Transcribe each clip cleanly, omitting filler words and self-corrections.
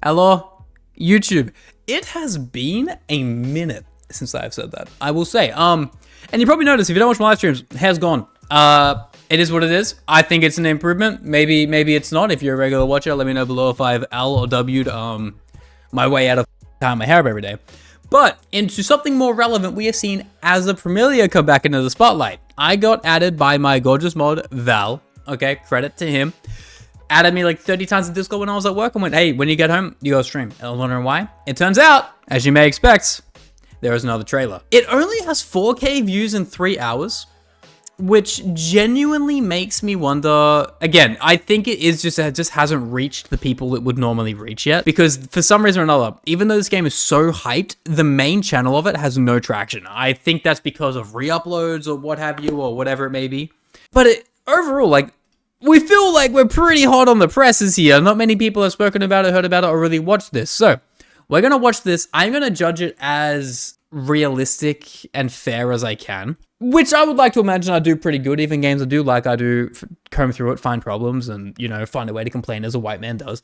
Hello, YouTube. It has been a minute since I've said that, I will say. And you probably noticed, if you don't watch my live streams, hair's gone. It is what it is. I think it's an improvement. Maybe it's not. If you're a regular watcher, let me know below if I've L or W'd my way out of tying my hair up every day. But into something more relevant, we have seen Azur Promilia come back into the spotlight. I got added by my gorgeous mod, Val. Okay, credit to him. Added me like 30 times in Discord when I was at work and went, hey, when you get home, you go stream. And I was wondering why. It turns out, as you may expect, there is another trailer. It only has 4K views in 3 hours, which genuinely makes me wonder. Again, I think it just hasn't reached the people it would normally reach yet, because for some reason or another, even though this game is so hyped, the main channel of it has no traction. I think that's because of re-uploads or what have you, or whatever it may be. But overall, like, we feel like we're pretty hot on the presses here. Not many people have spoken about it, heard about it, or really watched this. So we're going to watch this. I'm going to judge it as realistic and fair as I can, which I would like to imagine I do pretty good. Even games I do like, I do comb through it, find problems, and, you know, find a way to complain as a white man does.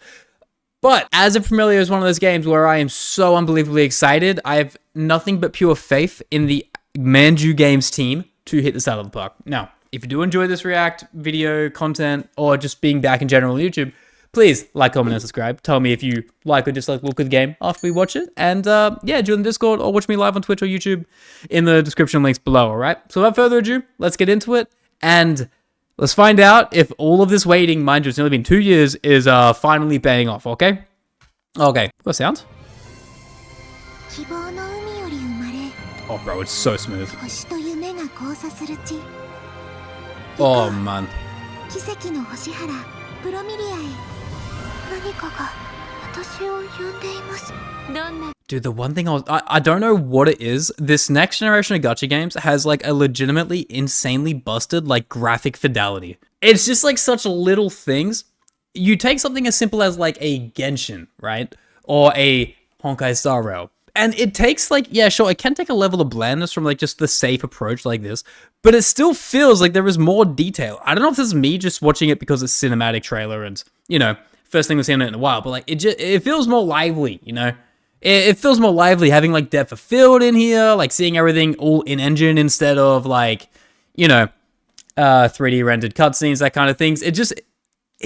But Azur Promilia is one of those games where I am so unbelievably excited. I have nothing but pure faith in the Manju Games team to hit this out of the park. Now, if you do enjoy this React video content, or just being back in general on YouTube, please like, comment, and subscribe. Tell me if you like or dislike the look of the game after we watch it. And yeah, join the Discord or watch me live on Twitch or YouTube in the description links below, all right? So without further ado, let's get into it. And let's find out if all of this waiting, mind you, it's only been 2 years, is finally paying off, okay? Okay, got sound? Oh, bro, it's so smooth. Oh, man. Dude, the one thing I don't know what it is. This next generation of gacha games has like a legitimately insanely busted like graphic fidelity. It's just like such little things. You take something as simple as like a Genshin, right? Or a Honkai Star Rail. And it takes like, yeah, sure, it can take a level of blandness from like just the safe approach like this, but it still feels like there is more detail. I don't know if this is me just watching it because it's cinematic trailer and, you know, first thing we've seen it in a while, but like it feels more lively, you know? It feels more lively having like depth of field in here, like seeing everything all in engine instead of like, you know, 3D rendered cutscenes, that kind of things. It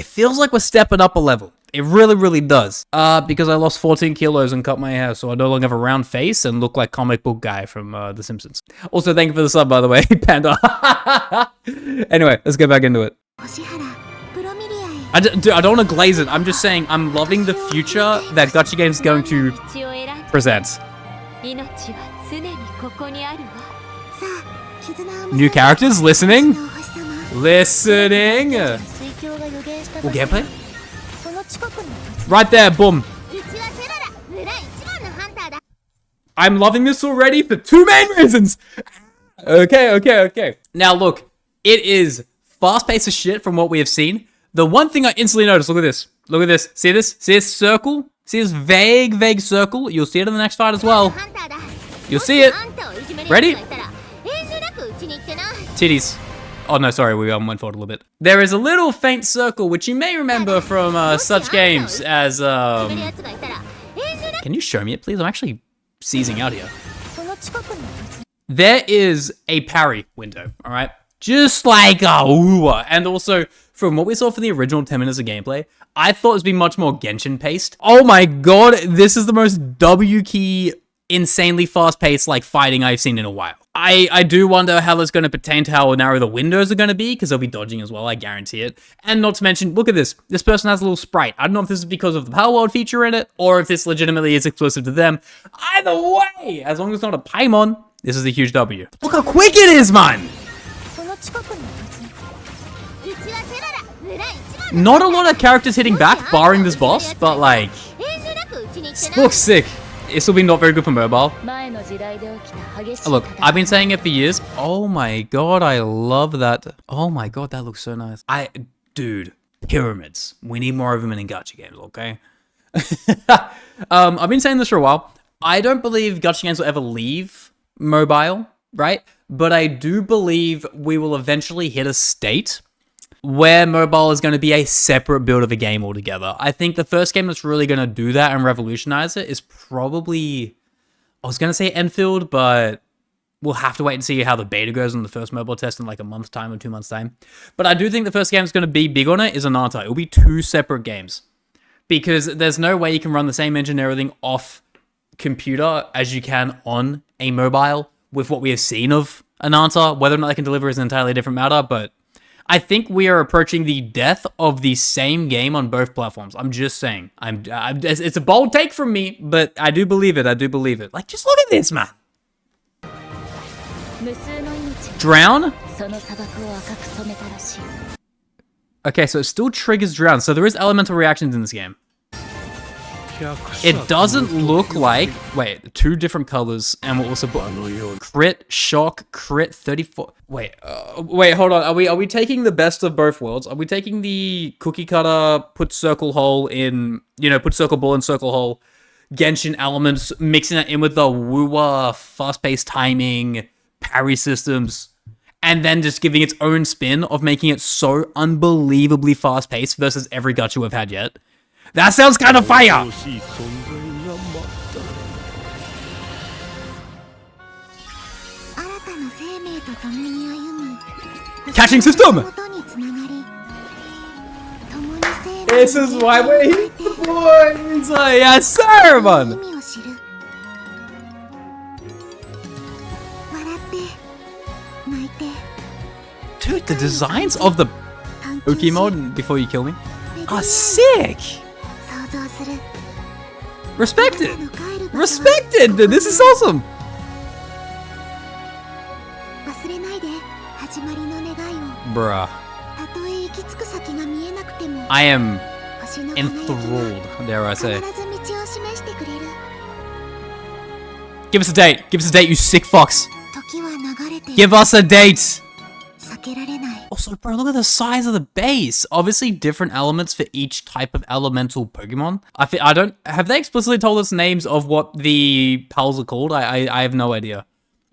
feels like we're stepping up a level. It really, really does. Because I lost 14 kilos and cut my hair, so I no longer have a round face and look like comic book guy from The Simpsons. Also, thank you for the sub, by the way, Panda. Anyway, let's get back into it. I don't want to glaze it. I'm just saying I'm loving the future that gacha games is going to present. New characters? Listening? Listening? Well, gameplay? Right there, boom. I'm loving this already for 2 main reasons. Okay. Now look, it is fast-paced as shit from what we have seen. The one thing I instantly noticed, look at this. Look at this. See this? See this circle? See this vague circle? You'll see it in the next fight as well. You'll see it. Ready? Titties. Oh no, sorry, we went forward a little bit. There is a little faint circle, which you may remember from such games as, Can you show me it, please? I'm actually seizing out here. There is a parry window, all right? Just like and also, from what we saw for the original 10 minutes of gameplay, I thought it would be much more Genshin-paced. Oh my god, this is the most W-key, insanely fast-paced, like, fighting I've seen in a while. I do wonder how that's going to pertain to how narrow the windows are going to be, because they'll be dodging as well, I guarantee it. And not to mention, look at this. This person has a little sprite. I don't know if this is because of the Power World feature in it, or if this legitimately is exclusive to them. Either way, as long as it's not a Paimon, this is a huge W. Look how quick it is, man! Not a lot of characters hitting back, barring this boss, but like, it looks sick. It's still been not very good for mobile. Look, I've been saying it for years. Oh my god, I love that. Oh my god, that looks so nice. Dude, pyramids. We need more of them in gacha games, okay? I've been saying this for a while. I don't believe gacha games will ever leave mobile, right? But I do believe we will eventually hit a state where mobile is going to be a separate build of a game altogether. I think the first game that's really going to do that and revolutionize it is probably, I was going to say Enfield, but we'll have to wait and see how the beta goes on the first mobile test in like a month's time or 2 months' time. But I do think the first game that's going to be big on it is Ananta. It'll be 2 separate games because there's no way you can run the same engine and everything off computer as you can on a mobile with what we have seen of Ananta. Whether or not they can deliver is an entirely different matter, but I think we are approaching the death of the same game on both platforms. I'm just saying. It's a bold take from me, but I do believe it. I do believe it. Like, just look at this, man. Drown? Okay, so it still triggers drown. So there is elemental reactions in this game. It doesn't look like... Wait, 2 different colors. And we'll also put crit, shock, crit, 34... Wait, hold on. Are we taking the best of both worlds? Are we taking the cookie cutter, put circle hole in... put circle ball in circle hole, Genshin elements, mixing that in with the woo-wah, fast-paced timing, parry systems, and then just giving its own spin of making it so unbelievably fast-paced versus every gacha we've had yet? That sounds kind of fire! Catching system! This is why we're here, boys! Yes, sir, man! Dude, the designs of the Uki mode, before you kill me, are sick! Respected! Respected! This is awesome! Bruh. I am enthralled, dare I say. Give us a date! Give us a date, you sick fox! Give us a date! Also, bro, look at the size of the base. Obviously, different elements for each type of elemental Pokemon. I don't... Have they explicitly told us names of what the pals are called? I have no idea.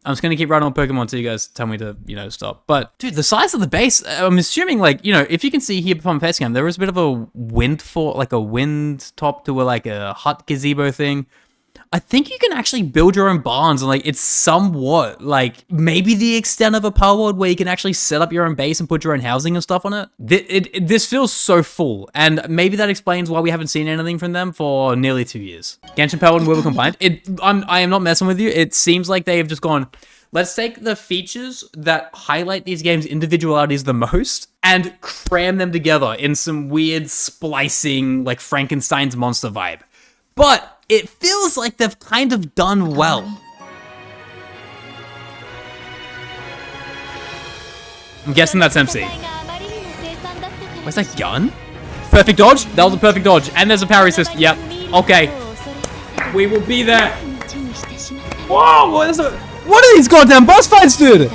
I'm just going to keep writing on Pokemon until you guys tell me to, stop. But, dude, the size of the base, I'm assuming, like, if you can see here from Facecam, there was a bit of a wind top to a hut gazebo thing. I think you can actually build your own barns, and it's somewhat maybe the extent of a power world where you can actually set up your own base and put your own housing and stuff on it. This feels so full, and maybe that explains why we haven't seen anything from them for nearly 2 years. Genshin Power and Weevil combined. I am not messing with you. It seems like they have just gone, let's take the features that highlight these games' individualities the most and cram them together in some weird splicing, Frankenstein's monster vibe. But it feels like they've kind of done well. I'm guessing that's MC. Where's that gun? Perfect dodge? That was a perfect dodge. And there's a parry system. Yep. Okay. We will be there. Whoa! What are these goddamn boss fights, dude?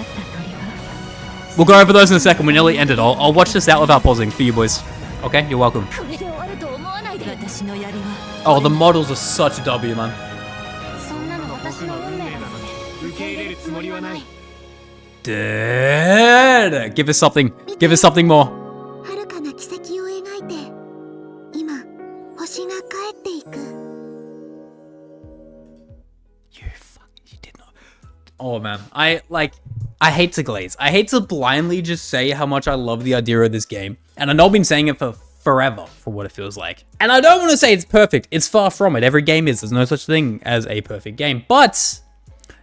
We'll go over those in a second. We nearly ended. I'll watch this out without pausing for you boys. Okay? You're welcome. Oh, the models are such a W, man. Dude, give us something. Give us something more. You did not. Oh man, I hate to glaze. I hate to blindly just say how much I love the idea of this game, and I know I've been saying it for forever for what it feels like. And I don't want to say it's perfect. It's far from it. Every game is. There's no such thing as a perfect game. But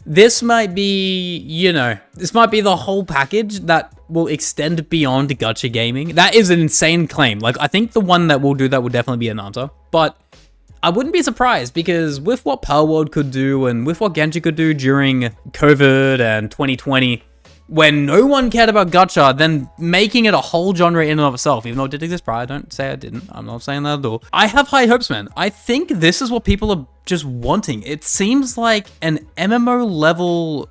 this might be, this might be the whole package that will extend beyond gacha gaming. That is an insane claim. I think the one that will do that will definitely be Ananta. But I wouldn't be surprised because with what Power World could do and with what Genshin could do during COVID and 2020, when no one cared about gacha, then making it a whole genre in and of itself, even though it did exist prior, don't say I didn't. I'm not saying that at all. I have high hopes, man. I think this is what people are just wanting. It seems like an MMO level,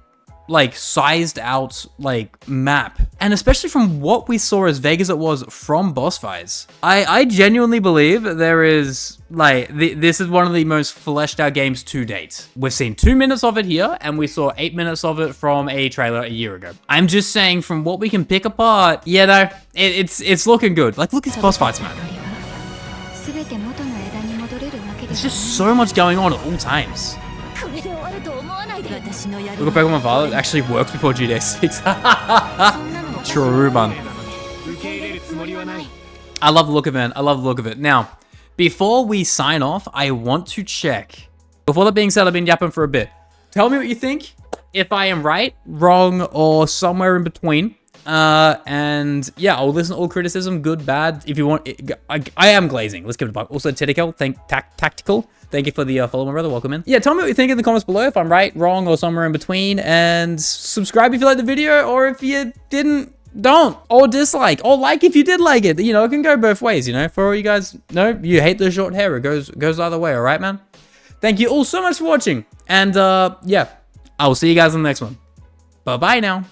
like sized out like map, and especially from what we saw as vague as it was from boss fights, I genuinely believe there is like this is one of the most fleshed out games to date. We've seen 2 minutes of it here, and we saw 8 minutes of it from a trailer a year ago. I'm just saying, from what we can pick apart, yeah, no, it's looking good. Like, look at these boss fights, man. There's just so much going on at all times. Look at Pokemon Violet, it actually works before GTA 6. True, man. I love the look of it. I love the look of it. Now, before we sign off, I want to check. Before that being said, I've been yapping for a bit. Tell me what you think. If I am right, wrong, or somewhere in between. And yeah, I'll listen to all criticism, good, bad. If you want, I am glazing. Let's give it a buck. Also, Titical, Tactical. Thank you for the follow, my brother. Welcome in. Yeah, tell me what you think in the comments below, if I'm right, wrong, or somewhere in between. And subscribe if you liked the video, or if you didn't, don't. Or dislike, or like if you did like it. You know, it can go both ways, you know. For all you guys know, you hate the short hair. It goes either way, all right, man? Thank you all so much for watching. And yeah, I will see you guys in the next one. Bye-bye now.